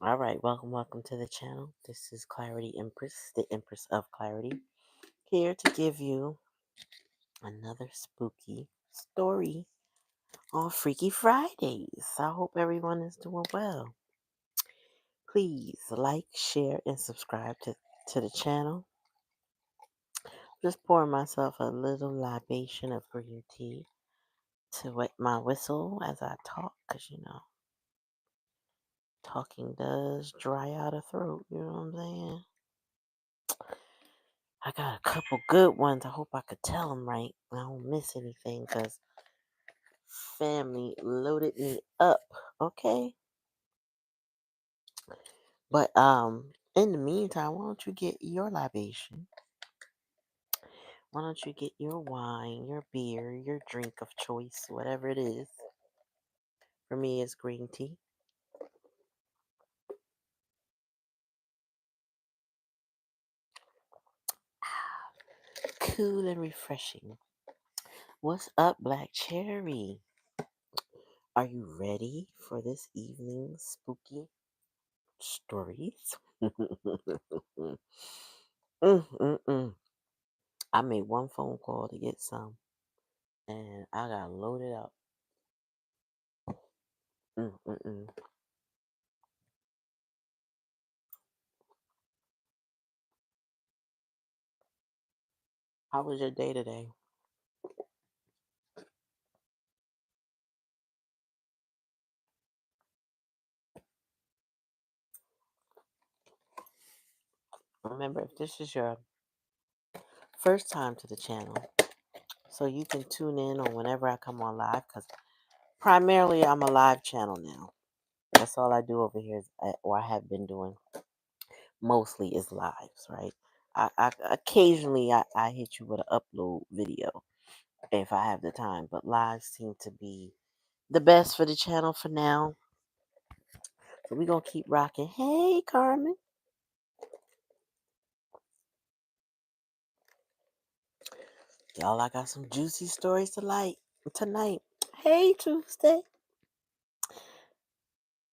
All right, welcome to the channel. This is Clarityempress, the Empress of Clarity, here to give you another spooky story on Freaky Fridays. I hope everyone is doing well. Please like, share, and subscribe to the channel. Just pouring myself a little libation of green tea to wet my whistle as I talk, because talking does dry out a throat, you know what I'm saying? I got a couple good ones. I hope I could tell them right. I don't miss anything because family loaded me up. Okay. But in the meantime, why don't you get your libation? Why don't you get your wine, your beer, your drink of choice, whatever it is. For me, it's green tea. Cool and refreshing. What's up, Black Cherry? Are you ready for this evening's spooky stories? Mm-mm-mm. I made one phone call to get some, and I got loaded up. Mm-mm-mm. How was your day today? Remember, if this is your first time to the channel, so you can tune in on whenever I come on live, because primarily I'm a live channel now. That's all I do over here, or I have been doing mostly is lives, right? I occasionally I hit you with an upload video if I have the time, but lives seem to be the best for the channel for now. So we're gonna keep rocking. Hey, Carmen. Y'all, I got some juicy stories tonight. Hey, Tuesday.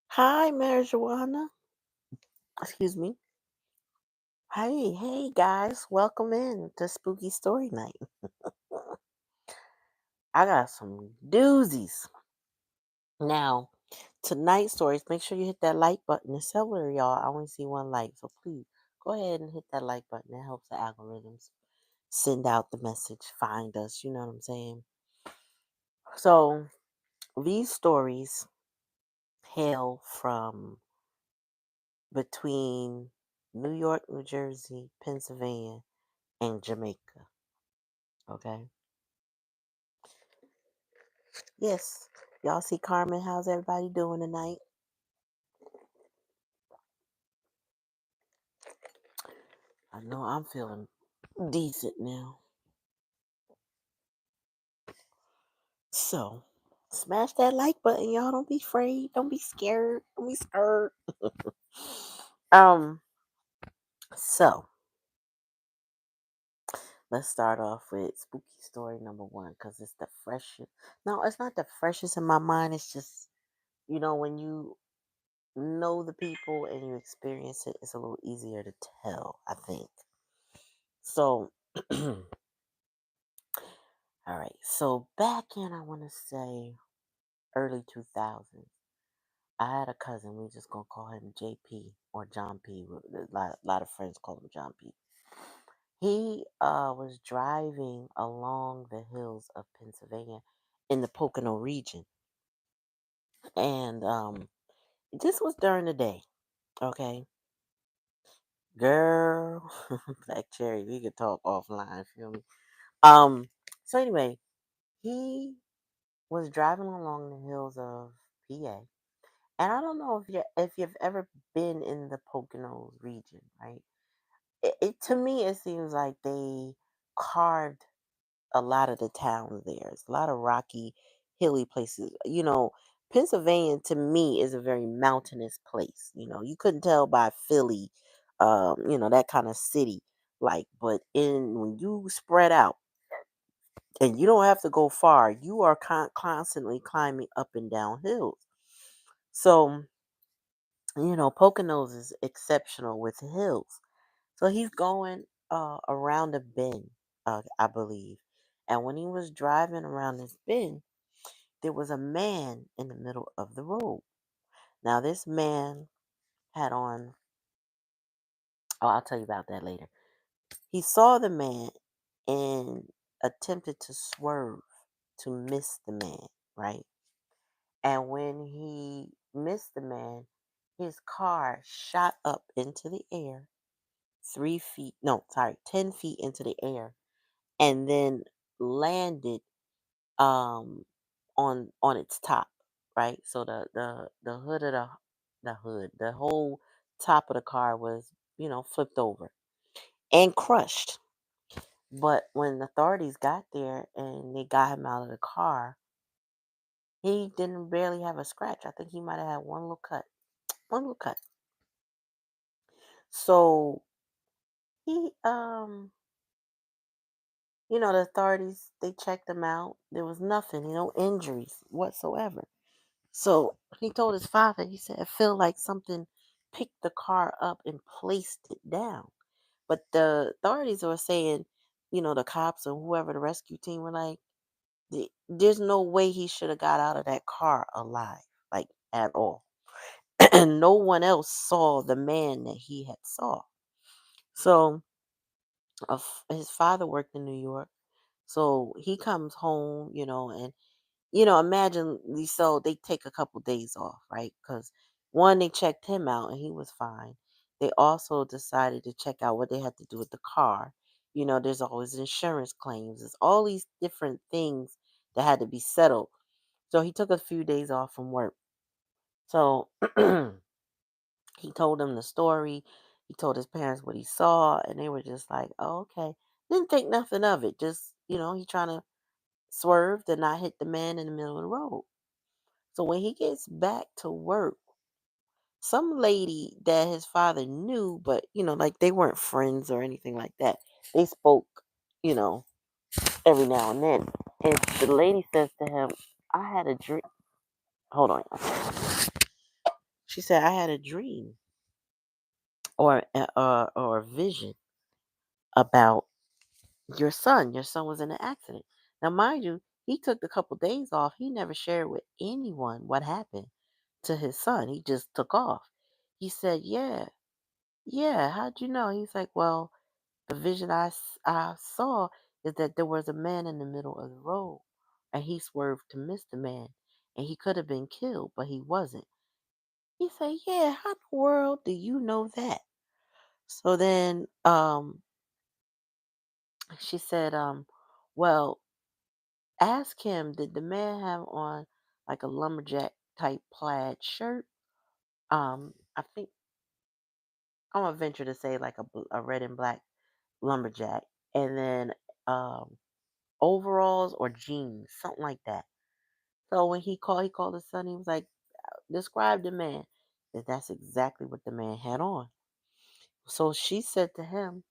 Hi, marijuana. Excuse me. Hey, guys. Welcome in to Spooky Story Night. I got some doozies. Now, tonight's stories, make sure you hit that like button. It's several of y'all. I only see one like. So please go ahead and hit that like button. It helps the algorithms send out the message, find us. You know what I'm saying? So, these stories hail from between New York, New Jersey, Pennsylvania, and Jamaica. Okay. Yes. Y'all see Carmen. How's everybody doing tonight? I know I'm feeling decent now. So, smash that like button, y'all. Don't be afraid. Don't be scared. Don't be scared. um, so let's start off with spooky story number one because it's the freshest. No, it's not the freshest in my mind. It's just, when you know the people and you experience it, it's a little easier to tell, I think. So, all right. So, back in, I want to say, early 2000s, I had a cousin. We just going to call him JP or John P. A lot of friends call him John P. He was driving along the hills of Pennsylvania in the Pocono region. And this was during the day, okay? Girl, Black Cherry, we could talk offline, feel me? Um, so anyway, he was driving along the hills of PA. And I don't know if you've ever been in the Poconos region, right? To me it seems like they carved a lot of the towns there. It's a lot of rocky, hilly places. Pennsylvania to me is a very mountainous place. You couldn't tell by Philly, that kind of city. But when you spread out and you don't have to go far, you are constantly climbing up and down hills. So Poconos is exceptional with hills. So he's going around a bend, I believe. And when he was driving around this bend, there was a man in the middle of the road. Now, this man had on, oh, I'll tell you about that later. He saw the man and attempted to swerve to miss the man, right? And when he missed the man, his car shot up into the air 3 feet, no, sorry, 10 feet into the air, and then landed on its top, right? So the hood of the whole top of the car was, flipped over and crushed. But when the authorities got there and they got him out of the car, he didn't barely have a scratch. I think he might have had one little cut. One little cut. So he the authorities, they checked him out. There was nothing, no injuries whatsoever. So he told his father, he said, I feel like something picked the car up and placed it down. But the authorities were saying, the cops or whoever, the rescue team, were like, there's no way he should have got out of that car alive, like at all. And no one else saw the man that he had saw. So his father worked in New York. So he comes home, and imagine so they take a couple days off, right? Because one, they checked him out and he was fine. They also decided to check out what they had to do with the car. There's always insurance claims. There's all these different things that had to be settled. So he took a few days off from work. So he told them the story. He told his parents what he saw, and they were just like, "Oh, okay." Didn't think nothing of it. Just he trying to swerve to not hit the man in the middle of the road. So when he gets back to work, some lady that his father knew, but like they weren't friends or anything like that. They spoke, you know, every now and then. And the lady says to him, "I had a dream." Hold on. She said, "I had a dream or a vision about your son. Your son was in an accident." Now, mind you, he took a couple days off. He never shared with anyone what happened to his son. He just took off. He said, "Yeah, yeah, how'd you know?" He's like, "Well, the vision I saw is that there was a man in the middle of the road and he swerved to miss the man and he could have been killed, but he wasn't." He said, "Yeah, how in the world do you know that?" So then she said, well, ask him, did the man have on like a lumberjack type plaid shirt? I think I'm gonna venture to say like a red and black lumberjack, and then um, overalls or jeans, something like that. So when he called his son. He was like, "Describe the man." That's exactly what the man had on. So she said to him,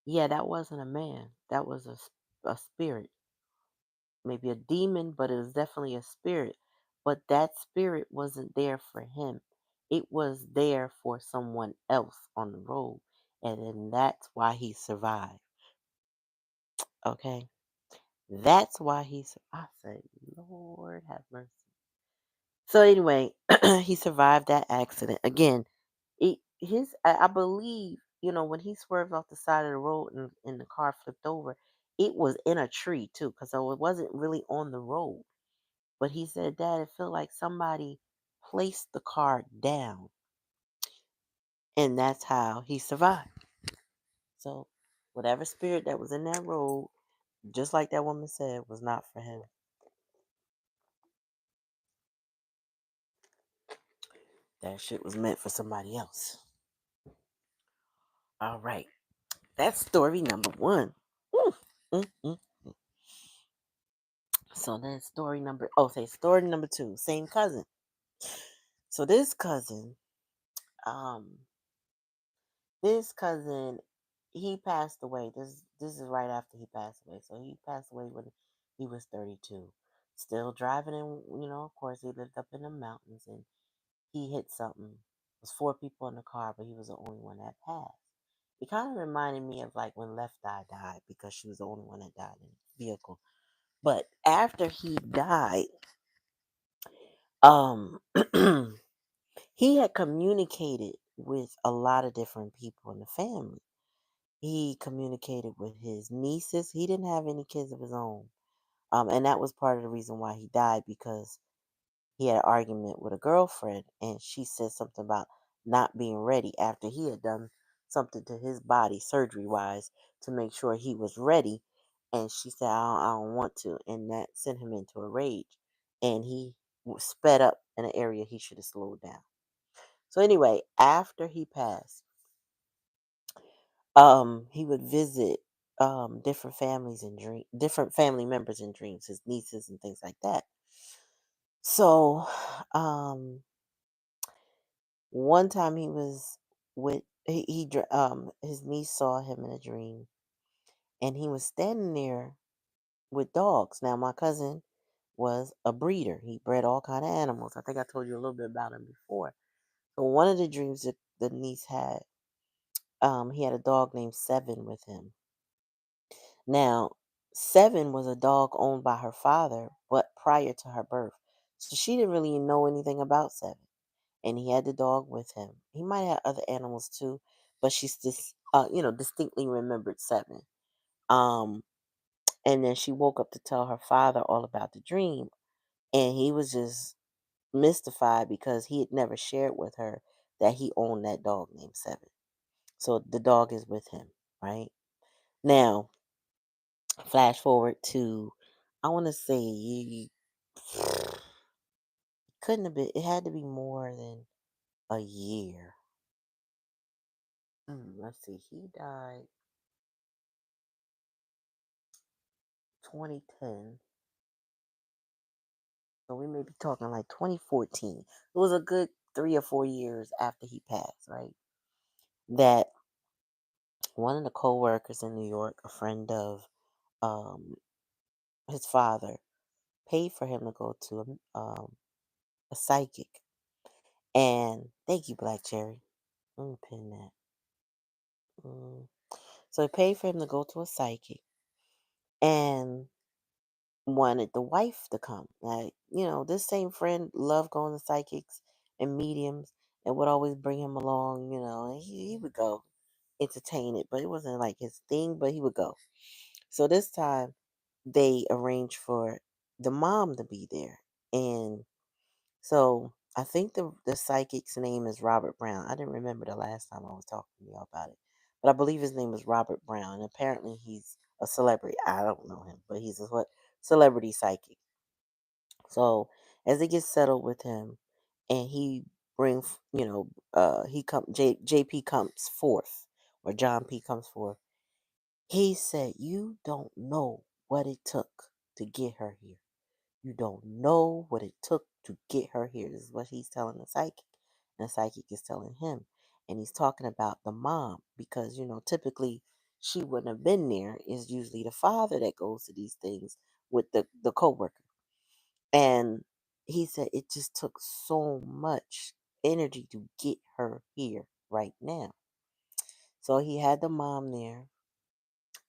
"Yeah, that wasn't a man. That was a spirit, maybe a demon, but it was definitely a spirit. But that spirit wasn't there for him. It was there for someone else on the road, and then that's why he survived." Okay. That's why I said, Lord have mercy. So anyway, he survived that accident. Again, I believe, when he swerved off the side of the road and the car flipped over, it was in a tree too, because so it wasn't really on the road. But he said, Dad, it felt like somebody placed the car down, and that's how he survived. So whatever spirit that was in that road, just like that woman said, was not for him. That shit was meant for somebody else. All right. That's story number one. Mm, mm, mm. So then story number two, same cousin. So um, this cousin, he passed away. This is right after he passed away. So he passed away when he was 32. Still driving, and of course, he lived up in the mountains, and he hit something. It was four people in the car, but he was the only one that passed. It kind of reminded me of like when Left Eye died because she was the only one that died in the vehicle. But after he died, um, he had communicated with a lot of different people in the family. He communicated with his nieces. He didn't have any kids of his own. And that was part of the reason why he died because he had an argument with a girlfriend and she said something about not being ready after he had done something to his body surgery wise to make sure he was ready. And she said, I don't want to. And that sent him into a rage. And he sped up in an area he should have slowed down. So anyway, after he passed, he would visit different families and different family members in dreams, his nieces and things like that. So um one time he was with his niece saw him in a dream and he was standing there with dogs. Now my cousin was a breeder. He bred all kind of animals. I think I told you a little bit about him before. So one of the dreams that the niece had, he had a dog named Seven with him. Now, Seven was a dog owned by her father, but prior to her birth. So she didn't really know anything about Seven. And he had the dog with him. He might have other animals too, but she's just, distinctly remembered Seven. Um, and then she woke up to tell her father all about the dream. And he was just mystified because he had never shared with her that he owned that dog named Seven. So the dog is with him, right? Now, flash forward to, I want to say, couldn't have been, it had to be more than a year. Let's see, he died 2010. So we may be talking like 2014. It was a good 3 or 4 years after he passed, right? That one of the co-workers in New York, a friend of um, his father, paid for him to go to a psychic. And thank you, Black Cherry. Let me pin that. Mm. So he paid for him to go to a psychic and wanted the wife to come. Like, this same friend loved going to psychics and mediums and would always bring him along, and he would go entertain it, but it wasn't like his thing, but he would go. So this time they arranged for the mom to be there. And so I think the psychic's name is Robert Brown. I didn't remember the last time I was talking to y'all about it. But I believe his name is Robert Brown. And apparently he's a celebrity. I don't know him, but he's a celebrity psychic. So as they get settled with him and he brings, JP comes forth, or John P comes forth, he said, "You don't know what it took to get her here. You don't know what it took to get her here." This is what he's telling the psychic. And the psychic is telling him. And he's talking about the mom because, typically she wouldn't have been there. It's usually the father that goes to these things with the coworker. And he said it just took so much energy to get her here right now. So he had the mom there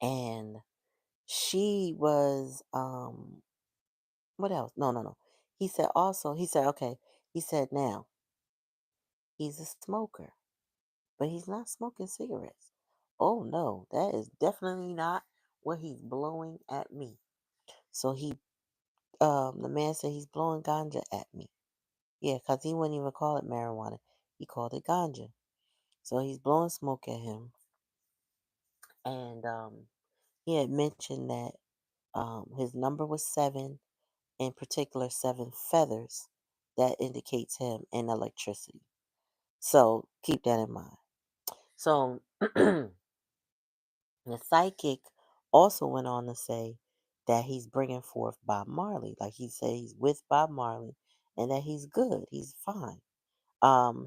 and she was what else? No, no, no. He said, okay, he said now he's a smoker, but he's not smoking cigarettes. Oh no, that is definitely not what he's blowing at me. So the man said he's blowing ganja at me. Yeah, because he wouldn't even call it marijuana. He called it ganja. So he's blowing smoke at him. And he had mentioned that his number was seven, in particular, seven feathers. That indicates him and electricity. So keep that in mind. So the psychic also went on to say that he's bringing forth Bob Marley. Like he said, he's with Bob Marley and that he's good. He's fine.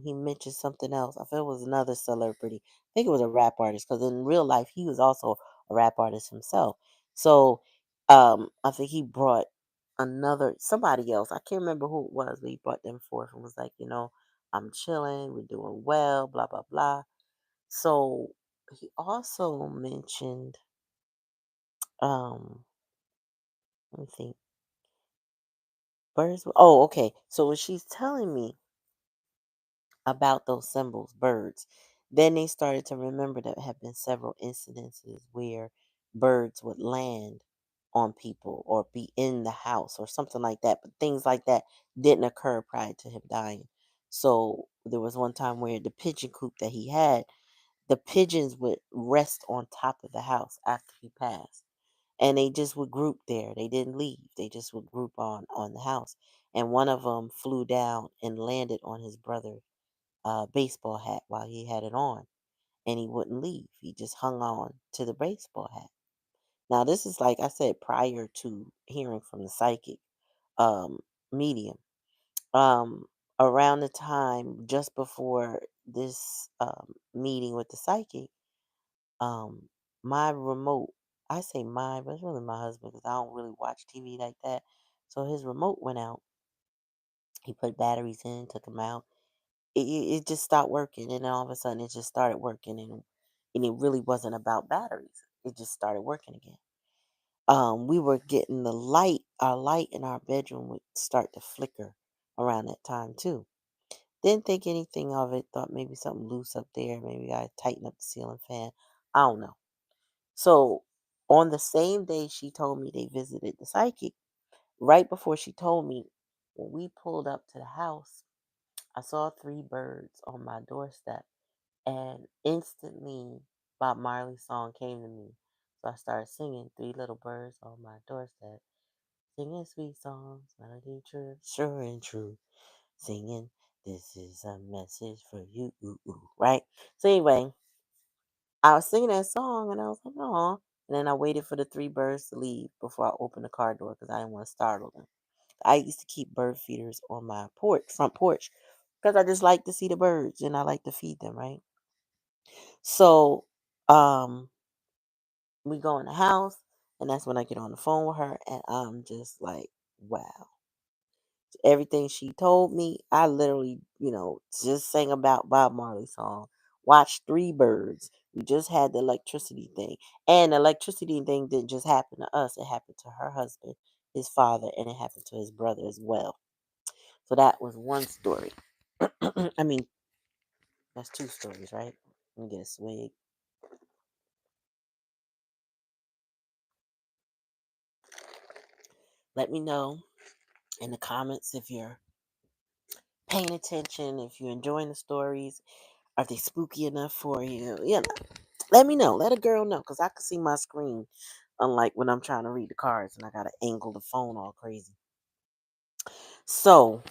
He mentioned something else. I feel it was another celebrity. I think it was a rap artist because in real life he was also a rap artist himself. So I think he brought another somebody else. I can't remember who it was, but he brought them forth and was like, I'm chilling. We're doing well. Blah blah blah. So he also mentioned, um, let me think, birds. Oh, okay. So when she's telling me about those symbols, birds. Then they started to remember that there have been several incidences where birds would land on people or be in the house or something like that. But things like that didn't occur prior to him dying. So there was one time where the pigeon coop that he had, the pigeons would rest on top of the house after he passed. And they just would group there. They didn't leave. They just would group on the house. And one of them flew down and landed on his brother baseball hat while he had it on, and he wouldn't leave. He just hung on to the baseball hat. Now, this is like I said prior to hearing from the psychic um, medium. Um, Around the time just before this meeting with the psychic, um, my remote, I say mine, but it's really my husband because I don't really watch TV like that. So his remote went out. He put batteries in, took them out. It just stopped working, and then all of a sudden it just started working, and it really wasn't about batteries. It just started working again. We were getting the light. Our light in our bedroom would start to flicker around that time too. Didn't think anything of it. Thought maybe something loose up there. Maybe I tighten up the ceiling fan. I don't know. So on the same day she told me they visited the psychic, right before she told me, when we pulled up to the house, I saw three birds on my doorstep, and instantly Bob Marley's song came to me. So I started singing Three Little Birds on My Doorstep, singing sweet songs, melody true, sure and true, singing this is a message for you, ooh, ooh, right? So anyway, I was singing that song and I was like, oh. And then I waited for the three birds to leave before I opened the car door because I didn't want to startle them. I used to keep bird feeders on my porch, front porch, because I just like to see the birds and I like to feed them, right? So, um, we go in the house, and that's when I get on the phone with her, and I'm just like, wow. Everything she told me, I literally, just sang about Bob Marley's song. Watched three birds. We just had the electricity thing. And the electricity thing didn't just happen to us, it happened to her husband, his father, and it happened to his brother as well. So that was one story. I mean, that's two stories, right? Let me get a swig. Let me know in the comments if you're paying attention, if you're enjoying the stories. Are they spooky enough for you? Let me know. Let a girl know because I can see my screen, unlike when I'm trying to read the cards and I got to angle the phone all crazy. So,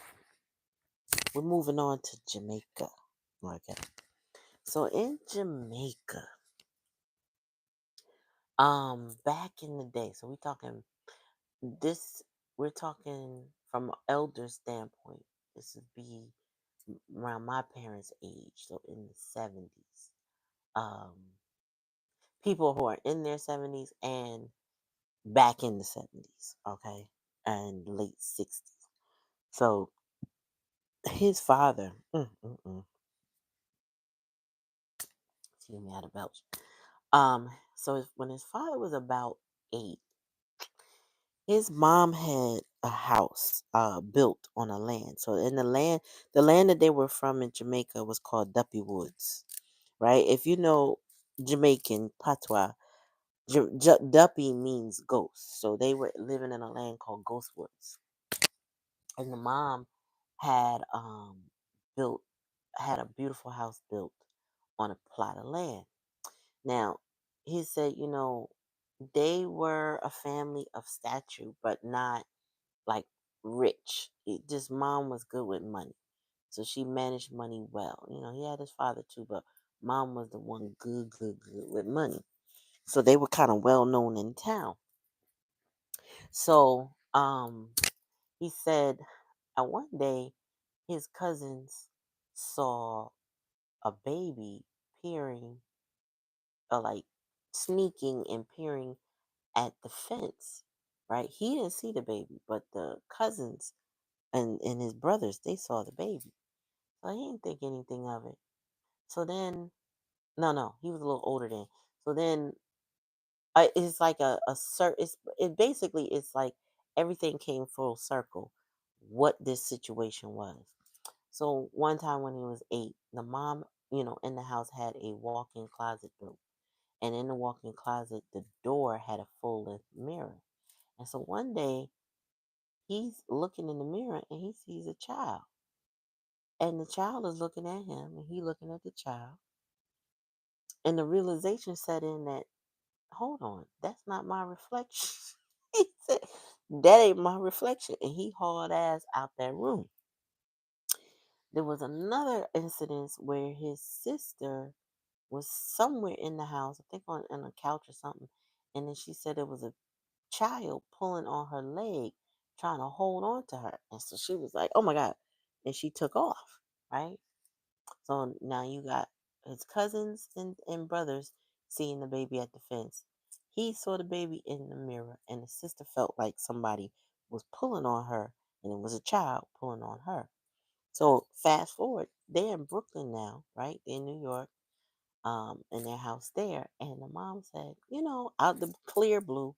we're moving on to Jamaica. Okay. So, in Jamaica, back in the day, so this, we're talking from an elder standpoint. This would be around my parents' age, so in the 70s. Um, People who are in their 70s and back in the 70s, okay, and late 60s. So his father, excuse me, I had a belch. When his father was about 8, his mom had a house built on a land. So in the land that they were from in Jamaica was called Duppy Woods, right? If you know Jamaican patois, Duppy means ghost. So they were living in a land called Ghost Woods. And the mom had built had a beautiful house built on a plot of land. Now, he said, they were a family of stature, but not like rich. Just mom was good with money. So she managed money well. He had his father too, but mom was the one good, good, good with money. So they were kind of well known in town. So he said one day his cousins saw a baby peering, like sneaking and peering at the fence, right? He didn't see the baby, but the cousins and his brothers, they saw the baby. So he didn't think anything of it. So then, no, he was a little older then. So then, it's like it basically it's like everything came full circle. What this situation was. So one time when he was 8, the mom, in the house had a walk-in closet door, and in the walk-in closet, the door had a full-length mirror. And so one day he's looking in the mirror and he sees a child. And the child is looking at him and he looking at the child. And the realization set in that, hold on, that's not my reflection. He said, that ain't my reflection. And he hauled ass out that room. There was another incident where his sister was somewhere in the house, I think on a couch or something. And then she said there was a child pulling on her leg, trying to hold on to her. And so she was like, oh my God. And she took off, right? So now you got his cousins and brothers seeing the baby at the fence. He saw the baby in the mirror, and the sister felt like somebody was pulling on her, and it was a child pulling on her. So fast forward, they're in Brooklyn now, right? They're in New York, in their house there. And the mom said, out the clear blue,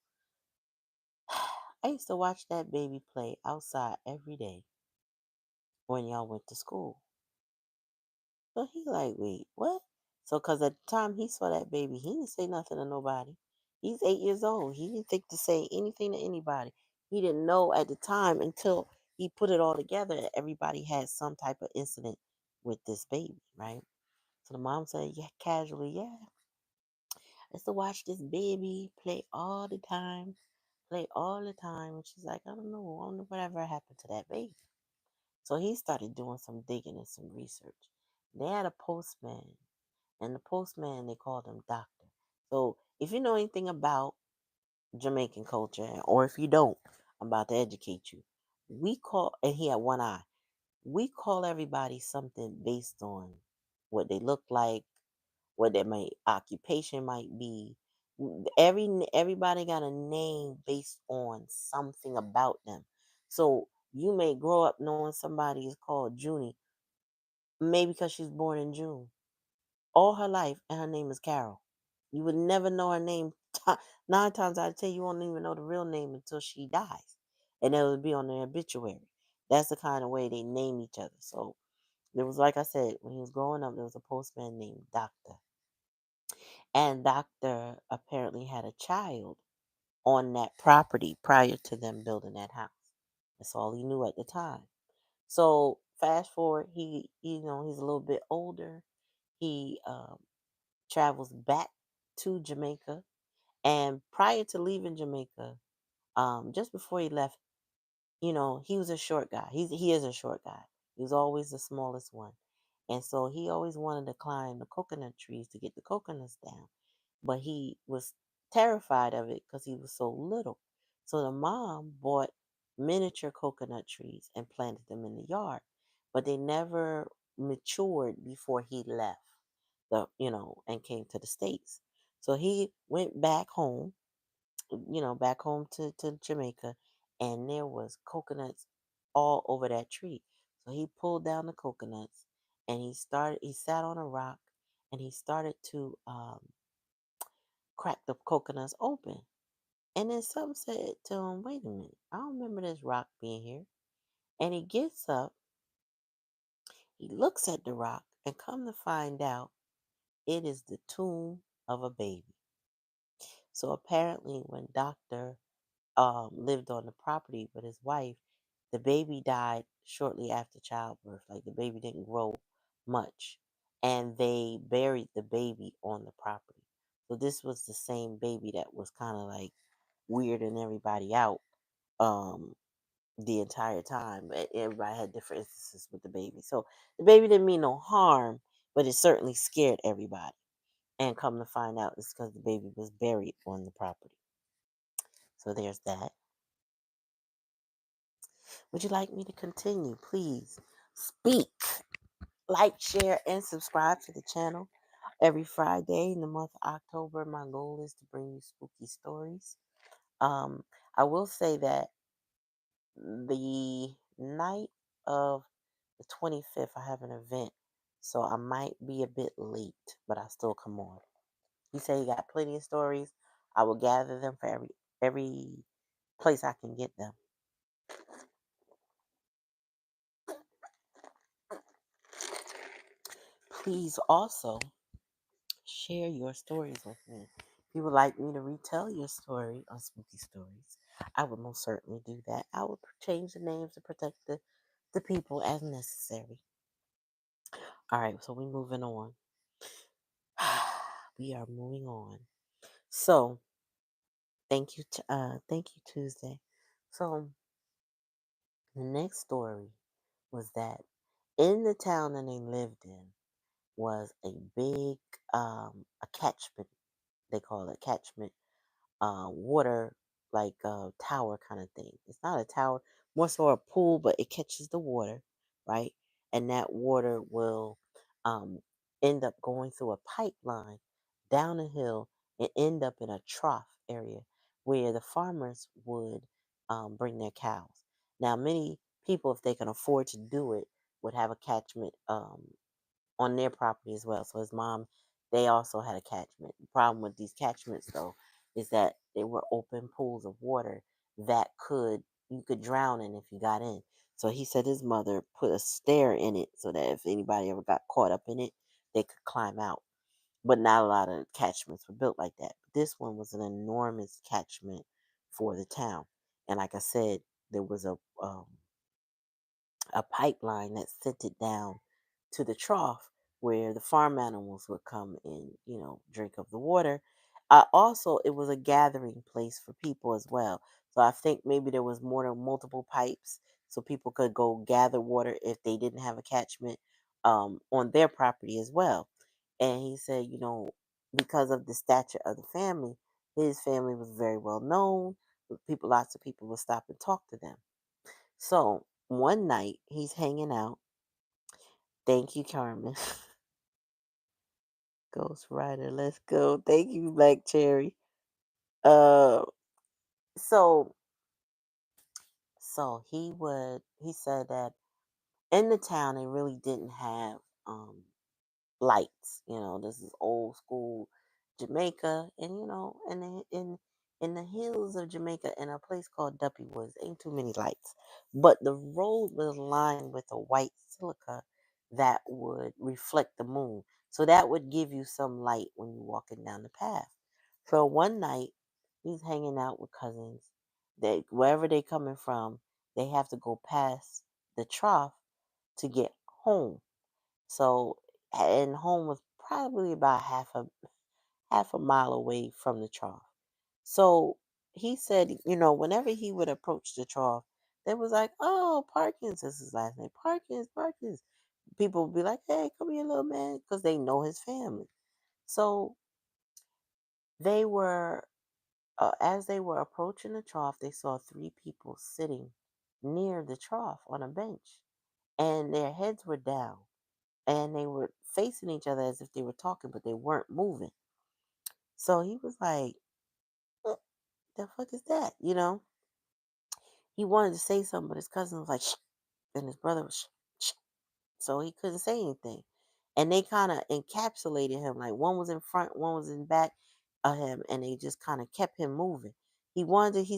I used to watch that baby play outside every day when y'all went to school. So he like, wait, what? So, cause at the time he saw that baby, he didn't say nothing to nobody. He's 8 years old. He didn't think to say anything to anybody. He didn't know at the time until he put it all together. Everybody had some type of incident with this baby, right? So the mom said, yeah, casually, yeah, I used to watch this baby play all the time, play all the time. And she's like, I don't know whatever happened to that baby. So he started doing some digging and some research. They had a postman, and the postman, they called him Doctor. So if you know anything about Jamaican culture, or if you don't, I'm about to educate you. And he had one eye. We call everybody something based on what they look like, what their occupation might be. Everybody got a name based on something about them. So you may grow up knowing somebody is called Junie, maybe because she's born in June all her life, and her name is Carol. You would never know her name. 9 times out of 10, you won't even know the real name until she dies, and it would be on the obituary. That's the kind of way they name each other. So there was, like I said, when he was growing up, there was a postman named Doctor, and Doctor apparently had a child on that property prior to them building that house. That's all he knew at the time. So fast forward, he's a little bit older. He travels back to Jamaica. And prior to leaving Jamaica, just before he left, he was a short guy. He is a short guy. He was always the smallest one. And so he always wanted to climb the coconut trees to get the coconuts down. But he was terrified of it because he was so little. So the mom bought miniature coconut trees and planted them in the yard. But they never matured before he left and came to the States. So he went back home, back home to Jamaica, and there was coconuts all over that tree. So he pulled down the coconuts and he sat on a rock and he started to crack the coconuts open. And then something said to him, wait a minute, I don't remember this rock being here. And he gets up, he looks at the rock, and come to find out, it is the tomb of a baby. So apparently, when Doctor lived on the property with his wife, the baby died shortly after childbirth. Like the baby didn't grow much, and they buried the baby on the property. So this was the same baby that was kind of like weirding everybody out the entire time. But everybody had different instances with the baby. So the baby didn't mean no harm, but it certainly scared everybody. And come to find out, it's because the baby was buried on the property. So there's that. Would you like me to continue? Please speak, like, share, and subscribe to the channel. Every Friday in the month of October, my goal is to bring you spooky stories. I will say that the night of the The 25th, I have an event, so I might be a bit late, but I'll still come on. He said he got plenty of stories. I will gather them for every place I can get them. Please also share your stories with me. If you would like me to retell your story on Spooky Stories, I would most certainly do that. I would change the names to protect the people as necessary. All right, so we're moving on. We are moving on. So thank you Tuesday. So the next story was that in the town that they lived in was a big a catchment. They call it catchment water like tower kind of thing. It's not a tower, more so a pool, but it catches the water, right? And that water will um, end up going through a pipeline down a hill and end up in a trough area where the farmers would bring their cows. Now, many people, if they can afford to do it, would have a catchment on their property as well. So his mom, they also had a catchment. The problem with these catchments though is that they were open pools of water that you could drown in if you got in. So he said his mother put a stair in it so that if anybody ever got caught up in it, they could climb out. But not a lot of catchments were built like that. This one was an enormous catchment for the town. And like I said, there was a pipeline that sent it down to the trough where the farm animals would come and drink of the water. Also, it was a gathering place for people as well. So I think maybe there was more than multiple pipes, so people could go gather water if they didn't have a catchment on their property as well. And he said, because of the stature of the family, his family was very well known. Lots of people would stop and talk to them. So one night he's hanging out. Thank you, Carmen. Ghost Rider, let's go. Thank you, Black Cherry. Uh, so he said that in the town they really didn't have lights. This is old school Jamaica, and in the hills of Jamaica, in a place called Duppy Woods, ain't too many lights. But the road was lined with a white silica that would reflect the moon, so that would give you some light when you're walking down the path. So one night he's hanging out with cousins. Wherever they coming from, they have to go past the trough to get home. So, and home was probably about half a mile away from the trough. So he said, whenever he would approach the trough, they was like, "Oh, Parkins, this is his last name, Parkins, Parkins." People would be like, "Hey, come here, little man," because they know his family. So they were, as they were approaching the trough, they saw three people sitting near the trough on a bench, and their heads were down and they were facing each other as if they were talking, but they weren't moving. So he was like, "What the fuck is that?" He wanted to say something, but his cousin was like, "Shh," and his brother was, "Shh," shh," so he couldn't say anything. And they kind of encapsulated him, like one was in front, one was in back of him, and they just kind of kept him moving. He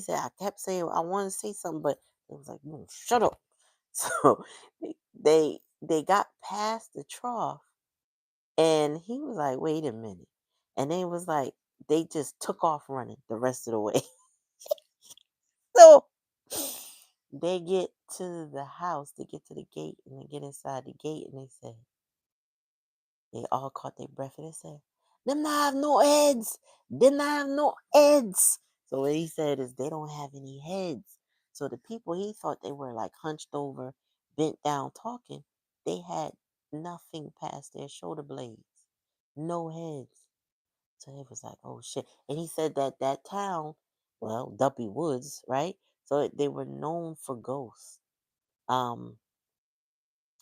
said, I kept saying, I wanted to say something, but it was like, "No, shut up." So they got past the trough. And he was like, "Wait a minute." And they was like, they just took off running the rest of the way. So they get to the house, they get to the gate, and they get inside the gate, and they said, they all caught their breath, and they said, "Them not have no heads. Them not have no heads." So what he said is they don't have any heads. So the people he thought they were like hunched over, bent down talking, they had nothing past their shoulder blades. No heads. So he was like, "Oh shit." And he said that that town, well, Duppy Woods, right? So they were known for ghosts. Um,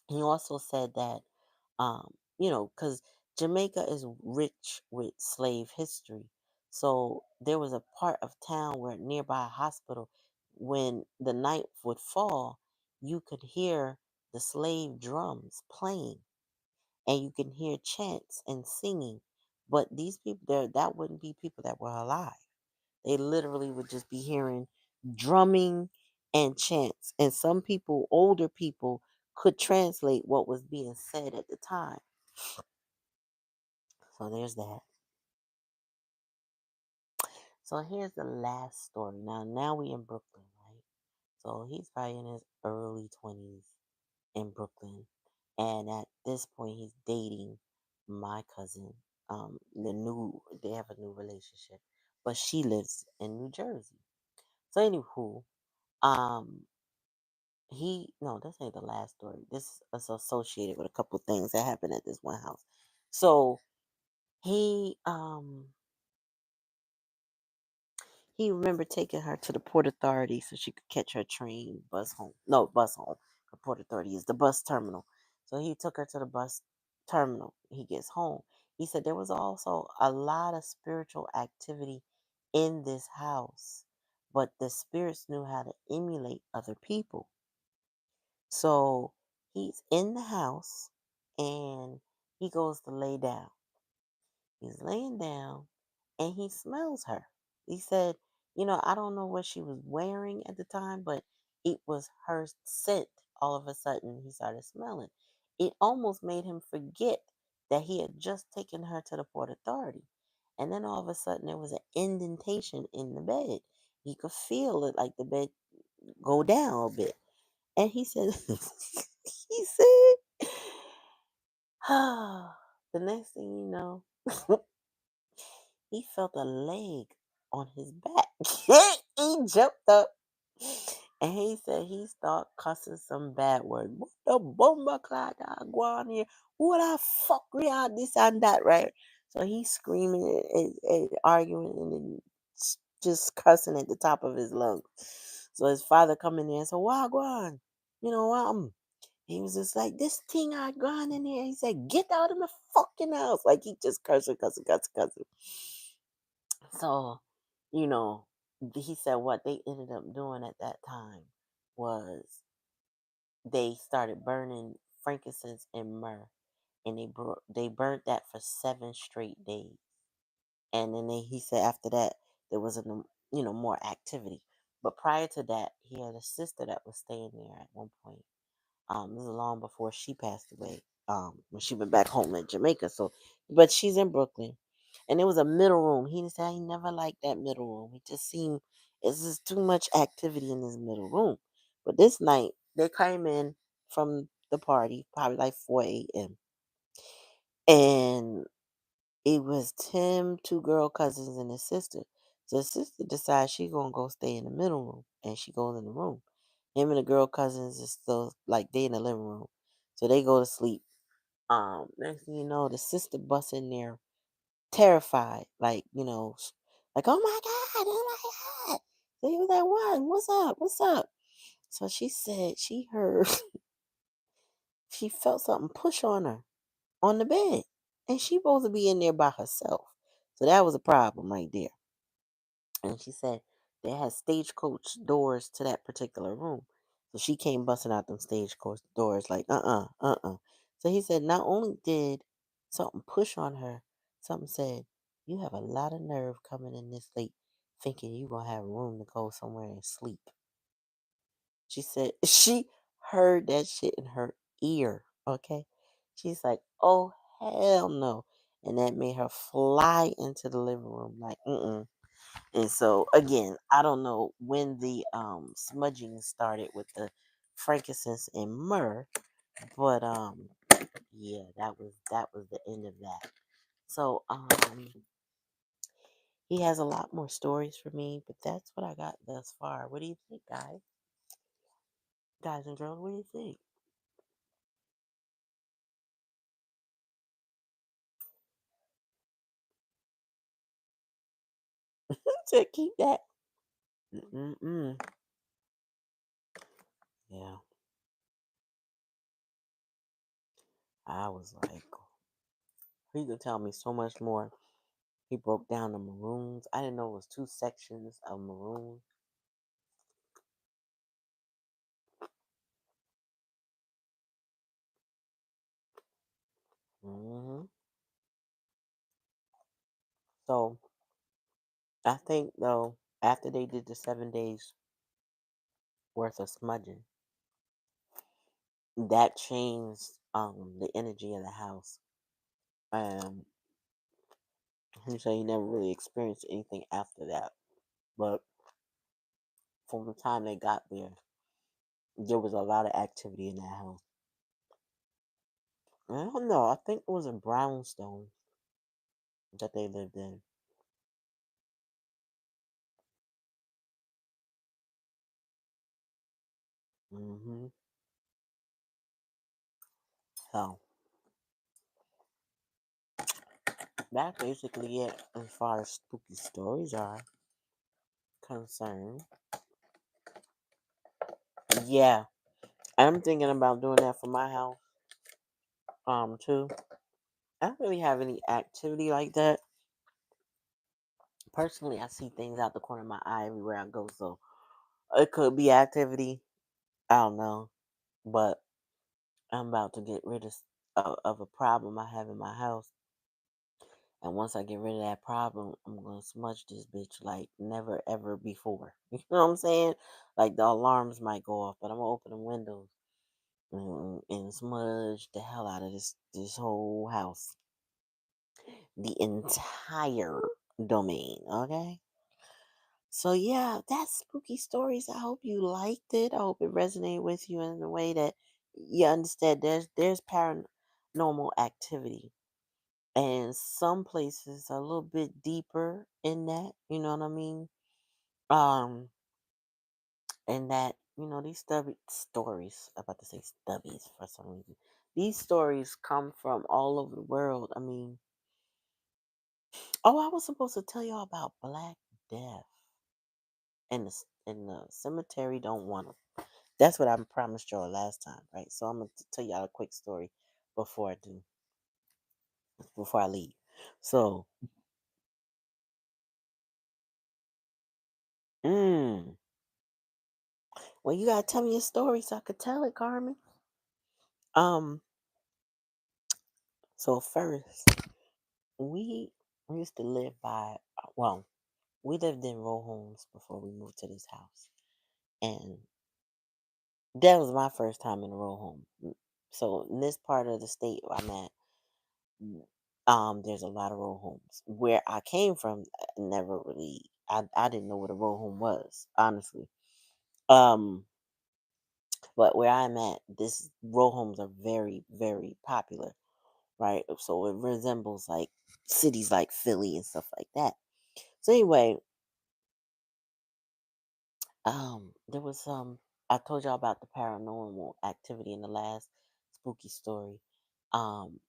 he also said that, because Jamaica is rich with slave history. So there was a part of town where nearby a hospital, when the night would fall, you could hear the slave drums playing, and you can hear chants and singing. But these people there, that wouldn't be people that were alive. They literally would just be hearing drumming and chants. And some people, older people, could translate what was being said at the time. So there's that. So here's the last story. Now we in Brooklyn, right? So he's probably in his early 20s in Brooklyn. And at this point, he's dating my cousin. They have a new relationship, but she lives in New Jersey. So anywho, um, no, this ain't the last story. This is associated with a couple things that happened at this one house. So he, um, he remembered taking her to the Port Authority so she could catch her train, bus home. No, bus home. The Port Authority is the bus terminal. So he took her to the bus terminal. He gets home. He said there was also a lot of spiritual activity in this house, but the spirits knew how to emulate other people. So he's in the house and he goes to lay down. He's laying down and he smells her. He said, I don't know what she was wearing at the time, but it was her scent. All of a sudden, he started smelling. It almost made him forget that he had just taken her to the Port Authority. And then all of a sudden, there was an indentation in the bed. He could feel it like the bed go down a bit. And he said, he said, the next thing you know, he felt a leg on his back. He jumped up and he said he started cussing some bad word. What the bomba clock I go on here? Who the fuck real this and that, right? So he's screaming and arguing and then just cussing at the top of his lungs. So his father come in there and said, "Why go on? What? He was just like, this thing I gone in here." He said, "Get out of my fucking house." Like he just cursing, cussing, cussing, cussing. So, you know, he said what they ended up doing at that time was they started burning frankincense and myrrh, and they burnt that for 7 straight days. And then he said after that there was more activity. But prior to that, he had a sister that was staying there at one point. This is long before she passed away. When she went back home in Jamaica. So, but she's in Brooklyn, and it was a middle room. He said he never liked that middle room. It just seemed it's just too much activity in this middle room. But this night they came in from the party, probably like 4 a.m. and it was Tim, two girl cousins, and his sister. So his sister decides she gonna go stay in the middle room, and she goes in the room. Him and the girl cousins is still like they in the living room, so they go to sleep. Next thing you know, the sister busts in there, terrified, like like oh my god, oh my god. So he was like, "What? What's up? What's up?" So she said she heard she felt something push on her on the bed, and she supposed to be in there by herself. So that was a problem right there. And she said they had stagecoach doors to that particular room. So she came busting out them stagecoach doors like, So he said not only did something push on her, something said, "You have a lot of nerve coming in this late thinking you going to have room to go somewhere and sleep." She said she heard that shit in her ear, okay? She's like, "Oh, hell no." And that made her fly into the living room like, mm-mm. And so again, I don't know when the smudging started with the frankincense and myrrh, but yeah, that was the end of that. So he has a lot more stories for me, but that's what I got thus far. What do you think, guys? Guys and girls, what do you think? To keep that. Mm-mm. Yeah, I was like, he could tell me so much more. He broke down the maroons. I didn't know it was two sections of maroon. Hmm. So I think though, after they did the 7 days worth of smudging, that changed the energy of the house. Um, he said he never really experienced anything after that, but from the time they got there was a lot of activity in that house. I don't know. I think it was a brownstone that they lived in. Hmm. So that's basically it as far as spooky stories are concerned. Yeah, I'm thinking about doing that for my house, too. I don't really have any activity like that. Personally, I see things out the corner of my eye everywhere I go, so it could be activity. I don't know, but I'm about to get rid of a problem I have in my house. And once I get rid of that problem, I'm gonna smudge this bitch like never ever before. You know what I'm saying? Like the alarms might go off, but I'm gonna open the windows and smudge the hell out of this whole house, the entire domain. Okay. So yeah, that's spooky stories. I hope you liked it. I hope it resonated with you in a way that you understand. There's paranormal activity, and some places are a little bit deeper in that. You know what I mean? Um, and that these stubby stories. I'm about to say stubbies for some reason. These stories come from all over the world. I mean, oh, I was supposed to tell y'all about Black Death, and the cemetery don't want to. That's what I promised y'all last time, right? So I'm gonna tell y'all a quick story before I do, before I leave. So, mm, well, you gotta tell me a story so I could tell it, Carmen. Um, so first, we used to live by, well, we lived in row homes before we moved to this house, and that was my first time in a row home. So in this part of the state I'm at, there's a lot of row homes. Where I came from, never really. I didn't know what a row home was, honestly. Um, but where I'm at, this row homes are very, very popular, right? So it resembles like cities like Philly and stuff like that. So anyway, there was some. I told y'all about the paranormal activity in the last spooky story. Um,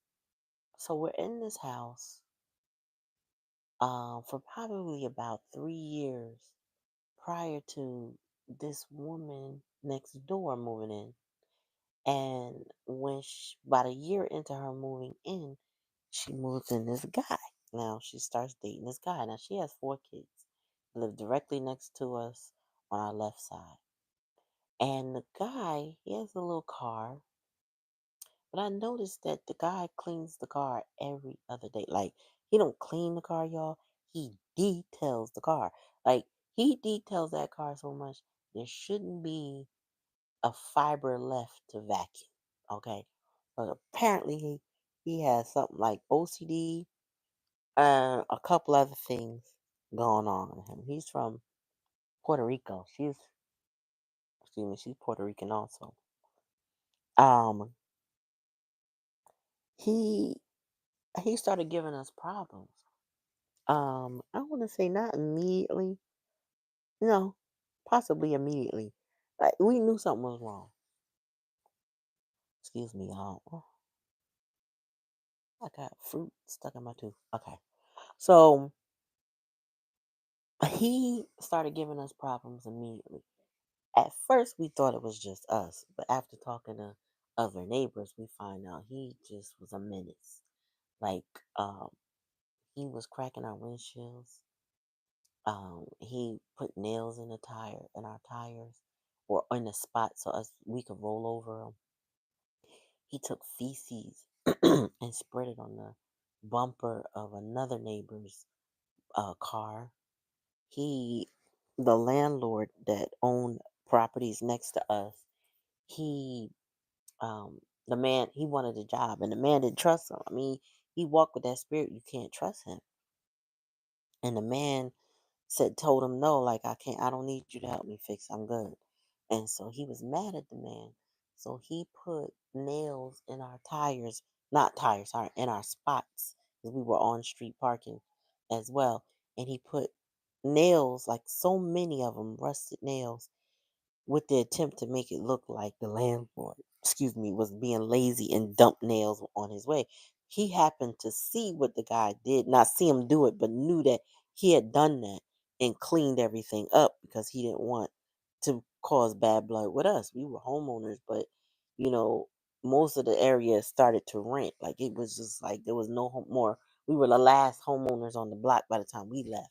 so we're in this house, for probably about 3 years prior to this woman next door moving in. And about a year into her moving in, she moves in this guy. Now she starts dating this guy. Now she has 4 kids. They live directly next to us on our left side. And the guy, he has a little car, but I noticed that the guy cleans the car every other day. Like he don't clean the car, y'all. He details the car. Like he details that car so much there shouldn't be a fiber left to vacuum. Okay. But apparently he has something like OCD and a couple other things going on with him. He's from Puerto Rico. She's Puerto Rican also. Um he he started giving us problems. I want to say not immediately. No, possibly immediately. Like we knew something was wrong. Excuse me, y'all. Oh, I got fruit stuck in my tooth. Okay. So he started giving us problems immediately. At first, we thought it was just us, but after talking to other neighbors, we find out he just was a menace. Like, he was cracking our windshields. He put nails in our tires, or in the spot so us we could roll over them. He took feces and spread it on the bumper of another neighbor's car. He, the landlord that owned properties next to us, he, um, the man, he wanted a job, and the man didn't trust him. I mean, he walked with that spirit. You can't trust him. And the man told him no, like I don't need you to help me fix. I'm good. And so he was mad at the man. So he put nails in our tires, not tires, sorry, in our spots, because we were on street parking as well. And he put nails, like so many of them, rusted nails, with the attempt to make it look like the landlord, was being lazy and dumped nails on his way. He happened to see what the guy did, not see him do it, but knew that he had done that and cleaned everything up because he didn't want to cause bad blood with us. We were homeowners, but you know, most of the area started to rent. Like it was just like there was no more. We were the last homeowners on the block by the time we left.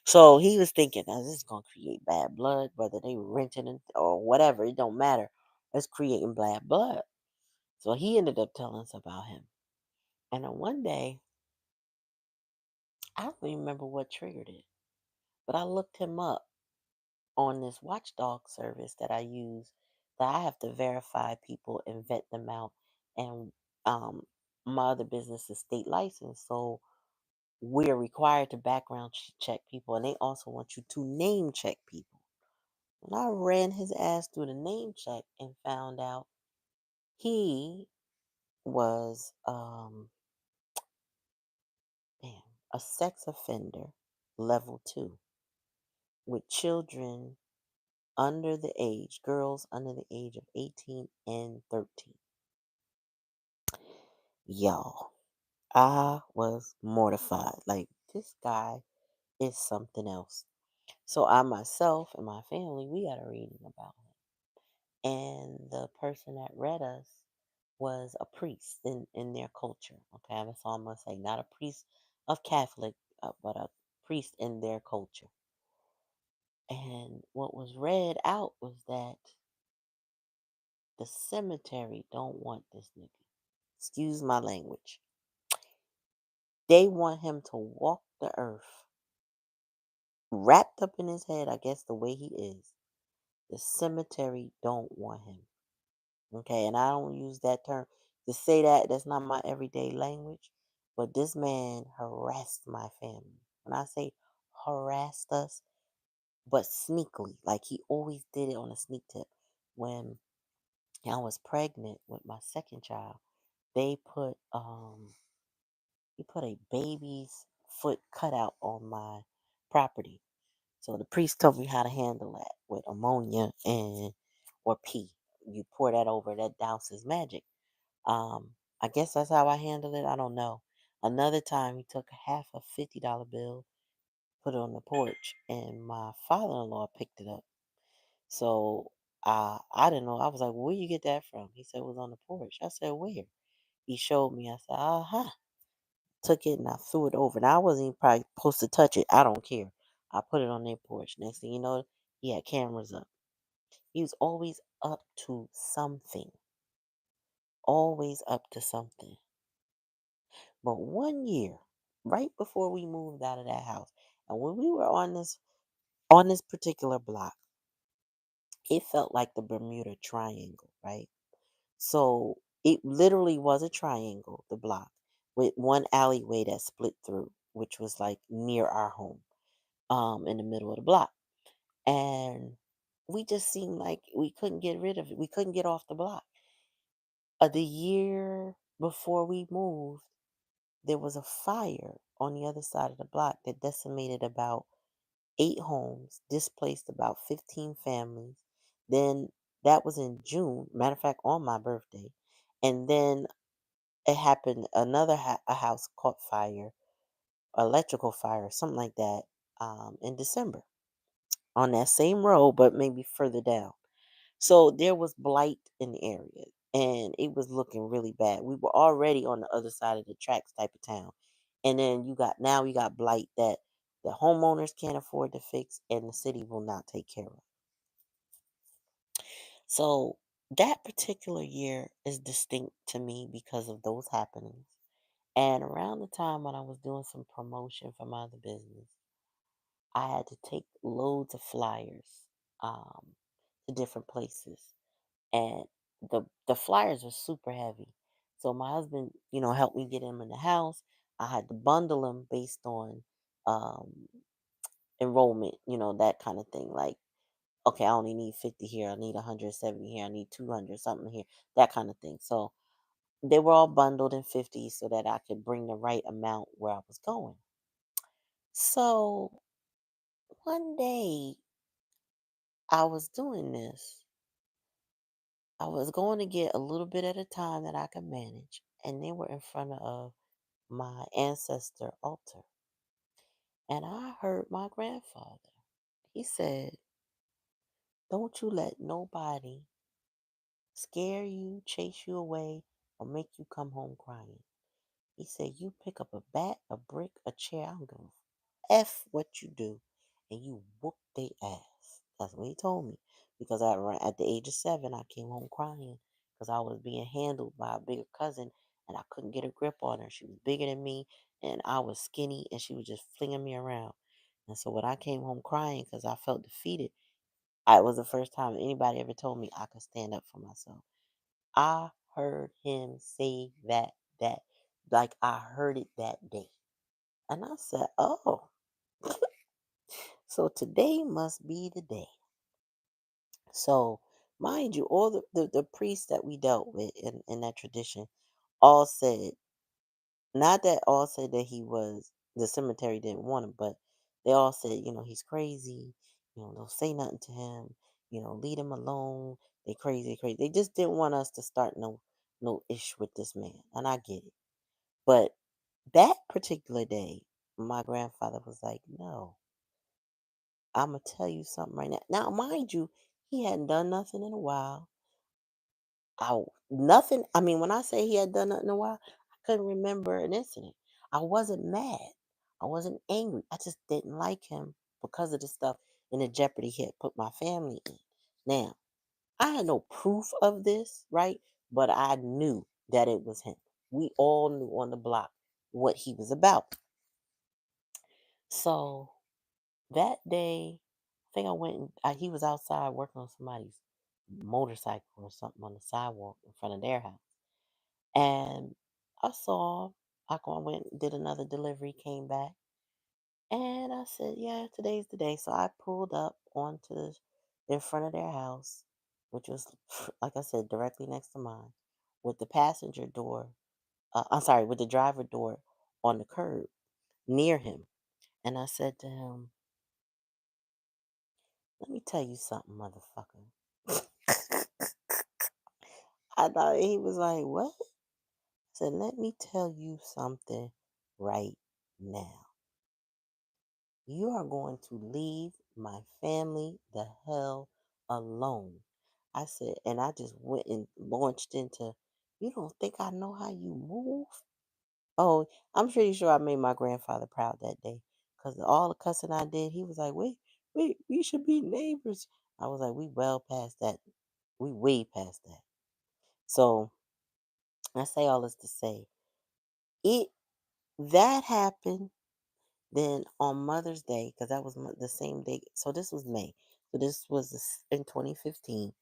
So he was thinking, now this is gonna create bad blood, whether they renting it or whatever, it don't matter. It's creating bad blood. So he ended up telling us about him. And then one day, I don't even remember what triggered it, but I looked him up on this watchdog service that I use that I have to verify people and vet them out. And um my other business is state license. So we're required to background check people, and they also want you to name check people. And I ran his ass through the name check and found out he was damn, a sex offender level 2 with children under the age, girls under the age of 18 and 13. Y'all, I was mortified. Like, this guy is something else. So I myself and my family, we got a reading about him. And the person that read us was a priest in their culture. Okay, that's all I'm gonna say. Not a priest of Catholic, but a priest in their culture. And what was read out was that the cemetery don't want this nigga. Excuse my language. They want him to walk the earth wrapped up in his head, I guess the way he is. The cemetery don't want him. Okay, and I don't use that term to say that. That's not my everyday language. But this man harassed my family. When I say harassed us, but sneakily, like he always did it on a sneak tip. When I was pregnant with my second child, they put he put a baby's foot cutout on my property. So the priest told me how to handle that with ammonia and or pee. You pour that over, that douses magic. I guess that's how I handle it. I don't know. Another time, he took half a $50 bill, put it on the porch, and my father-in-law picked it up. So I didn't know. I was like, "Where you get that from?" He said it was on the porch. I said, "Where?" He showed me. I said, "Uh huh." Took it and I threw it over. Now I wasn't even probably supposed to touch it. I don't care. I put it on their porch. Next thing you know, he had cameras up. He was always up to something. Always up to something. But one year, right before we moved out of that house, and when we were on this particular block, it felt like the Bermuda Triangle, right? So it literally was a triangle, the block, with one alleyway that split through, which was like near our home, in the middle of the block. And we just seemed like we couldn't get rid of it. We couldn't get off the block. The year before we moved, there was a fire on the other side of the block that decimated about 8 homes, displaced about 15 families. Then that was in June, matter of fact, on my birthday. And then it happened, another a house caught fire, electrical fire, something like that, in December on that same road, but maybe further down. So there was blight in the area and it was looking really bad. We were already on the other side of the tracks type of town. And then you got blight that the homeowners can't afford to fix and the city will not take care of. So That particular year is distinct to me because of those happenings. And around the time when I was doing some promotion for my other business, I had to take loads of flyers um, to different places, and the flyers were super heavy. So my husband, helped me get them in the house. I had to bundle them based on um, enrollment, that kind of thing. Like, okay, I only need 50 here, I need 170 here, I need 200 something here, that kind of thing. So they were all bundled in 50 so that I could bring the right amount where I was going. So one day I was doing this. I was going to get a little bit at a time that I could manage, and they were in front of my ancestor altar. And I heard my grandfather. He said, "Don't you let nobody scare you, chase you away, or make you come home crying." He said, "You pick up a bat, a brick, a chair, I don't give a F what you do, and you whoop they ass." That's what he told me. Because at the age of 7, I came home crying because I was being handled by a bigger cousin and I couldn't get a grip on her. She was bigger than me and I was skinny and she was just flinging me around. And so when I came home crying because I felt defeated, it was the first time anybody ever told me I could stand up for myself. I heard him say that like I heard it that day. And I said, "Oh, so today must be the day." So, mind you, all the priests that we dealt with in that tradition all said, not that all said that the cemetery didn't want him, but they all said, he's crazy, don't say nothing to him, leave him alone. They crazy, crazy. They just didn't want us to start no ish with this man. And I get it. But that particular day, my grandfather was like, "No, I'm gonna tell you something right now." Now, mind you, he hadn't done nothing in a while. Nothing. I mean, when I say he had done nothing in a while, I couldn't remember an incident. I wasn't mad. I wasn't angry. I just didn't like him because of the stuff and the jeopardy he had put my family in. Now, I had no proof of this, right? But I knew that it was him. We all knew on the block what he was about. So that day, I think I went and he was outside working on somebody's motorcycle or something on the sidewalk in front of their house. And I saw, I went and did another delivery, came back, and I said, "Yeah, today's the day." So I pulled up in front of their house, which was, like I said, directly next to mine, with the passenger door, I'm sorry, with the driver door on the curb near him. And I said to him, "Let me tell you something, motherfucker." I thought he was like, "What?" I said, "Let me tell you something right now. You are going to leave my family the hell alone." I said, and I just went and launched into, "You don't think I know how you move?" Oh, I'm pretty sure I made my grandfather proud that day. Because all the cussing I did, he was like, "Wait, wait, we should be neighbors." I was like, "We well past that. We way past that." So I say all this to say, it that happened. Then on Mother's Day, because that was the same day. So this was May. So this was in 2015.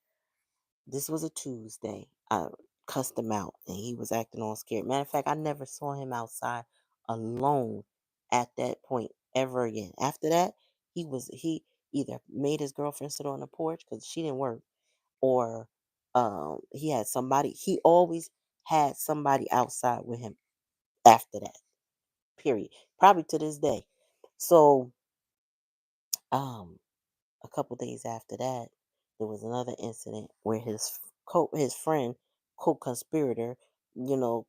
This was a Tuesday. I cussed him out, and he was acting all scared. Matter of fact, I never saw him outside alone at that point ever again. After that, he either made his girlfriend sit on the porch because she didn't work, or he had somebody. He always had somebody outside with him after that. Period. Probably to this day. So um, a couple days after that, there was another incident where his friend, co-conspirator,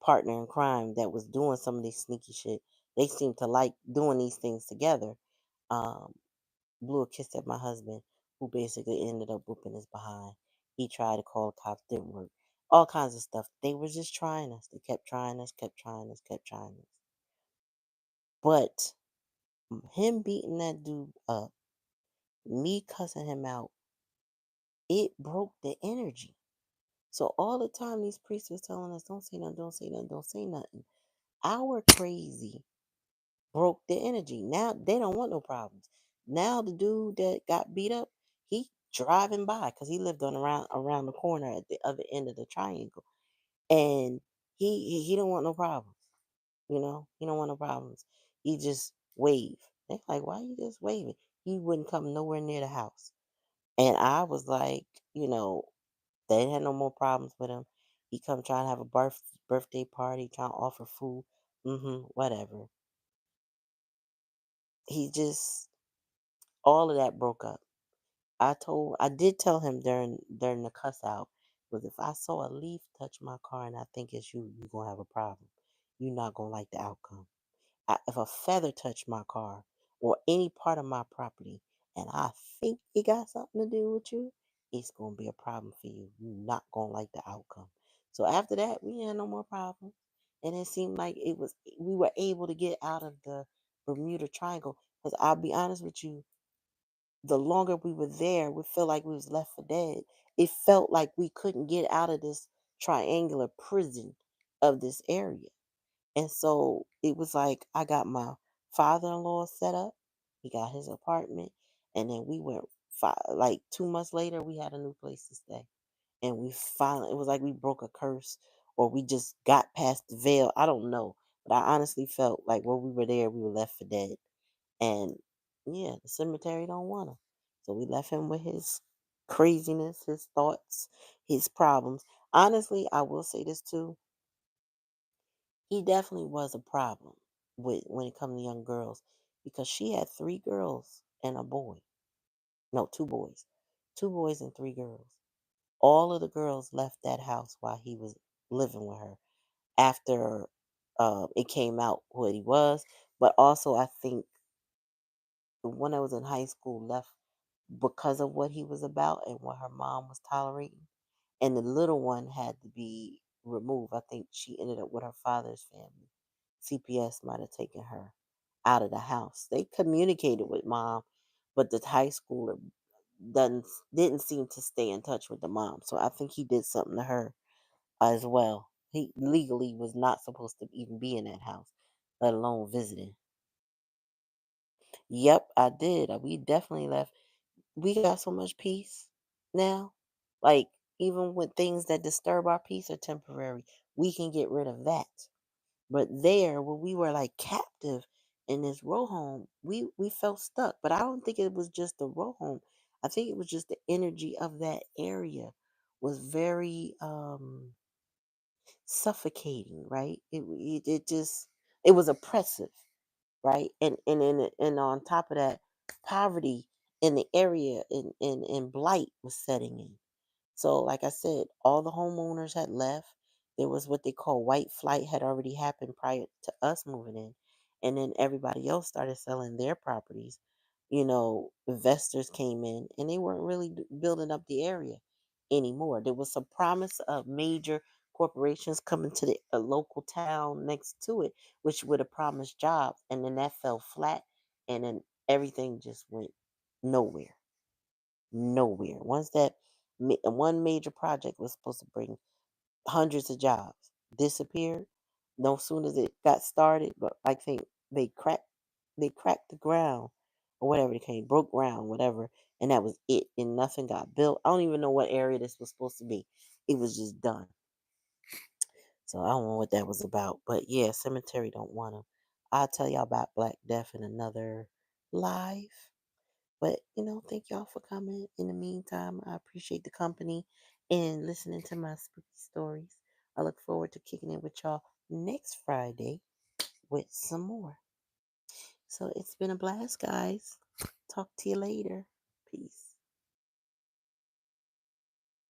partner in crime that was doing some of these sneaky shit. They seemed to like doing these things together. Um, Blew a kiss at my husband, who basically ended up whooping his behind. He tried to call the cops, didn't work. All kinds of stuff. They were just trying us. They kept trying us, kept trying us, kept trying us. But him beating that dude up, me cussing him out, it broke the energy. So all the time these priests was telling us, don't say nothing, don't say nothing, don't say nothing. Our crazy broke the energy. Now they don't want no problems. Now the dude that got beat up, he driving by because he lived on around the corner at the other end of the triangle, and he don't want no problems. He don't want no problems. He just wave. They're like, why you just waving? He wouldn't come nowhere near the house, and I was like, they had no more problems with him. He come trying to have a birthday party, trying to offer food, whatever. He just all of that broke up. I did tell him during the cuss out was if I saw a leaf touch my car and I think it's you, you're gonna have a problem. You're not gonna like the outcome. If a feather touched my car or any part of my property and I think it got something to do with you, it's gonna be a problem for you. You're not gonna like the outcome. So after that, we had no more problems, and it seemed like we were able to get out of the Bermuda Triangle. Because I'll be honest with you, the longer we were there, we felt like we was left for dead. It felt like we couldn't get out of this triangular prison of this area. And so it was like I got my father-in-law set up. He got his apartment, and then we went like 2 months later. We had a new place to stay, and we finally. It was like we broke a curse, or we just got past the veil. I don't know, but I honestly felt like when we were there, we were left for dead. And yeah, the cemetery don't want him. So we left him with his craziness, his thoughts, his problems. Honestly, I will say this too. He definitely was a problem with when it comes to young girls because she had 3 girls and a boy. No, 2 boys. 2 boys and 3 girls. All of the girls left that house while he was living with her after it came out what he was. But also, I think the one that was in high school left because of what he was about and what her mom was tolerating. And the little one had to be removed. I think she ended up with her father's family. CPS might have taken her out of the house. They communicated with mom, but the high schooler doesn't didn't seem to stay in touch with the mom. So I think he did something to her as well. He legally was not supposed to even be in that house, let alone visiting. Yep, I did. We definitely left. We got so much peace now. Like, even with things that disturb our peace are temporary, we can get rid of that. But there, when we were like captive in this row home, we felt stuck. But I don't think it was just the row home. I think it was just the energy of that area was very suffocating, right? It just it was oppressive, right? And on top of that, poverty in the area and blight was setting in. So, like I said, all the homeowners had left. There was what they call white flight had already happened prior to us moving in. And then everybody else started selling their properties. Investors came in and they weren't really building up the area anymore. There was some promise of major corporations coming to the a local town next to it, which would have promised jobs. And then that fell flat. And then everything just went nowhere. Nowhere. Once that one major project was supposed to bring hundreds of jobs disappeared. No sooner as it got started, but I think they cracked the ground or whatever it came, broke ground, whatever, and that was it. And nothing got built. I don't even know what area this was supposed to be. It was just done. So I don't know what that was about. But yeah, cemetery don't want them. I'll tell y'all about Black Death in another live. But, thank y'all for coming. In the meantime, I appreciate the company and listening to my spooky stories. I look forward to kicking it with y'all next Friday with some more. So it's been a blast, guys. Talk to you later. Peace.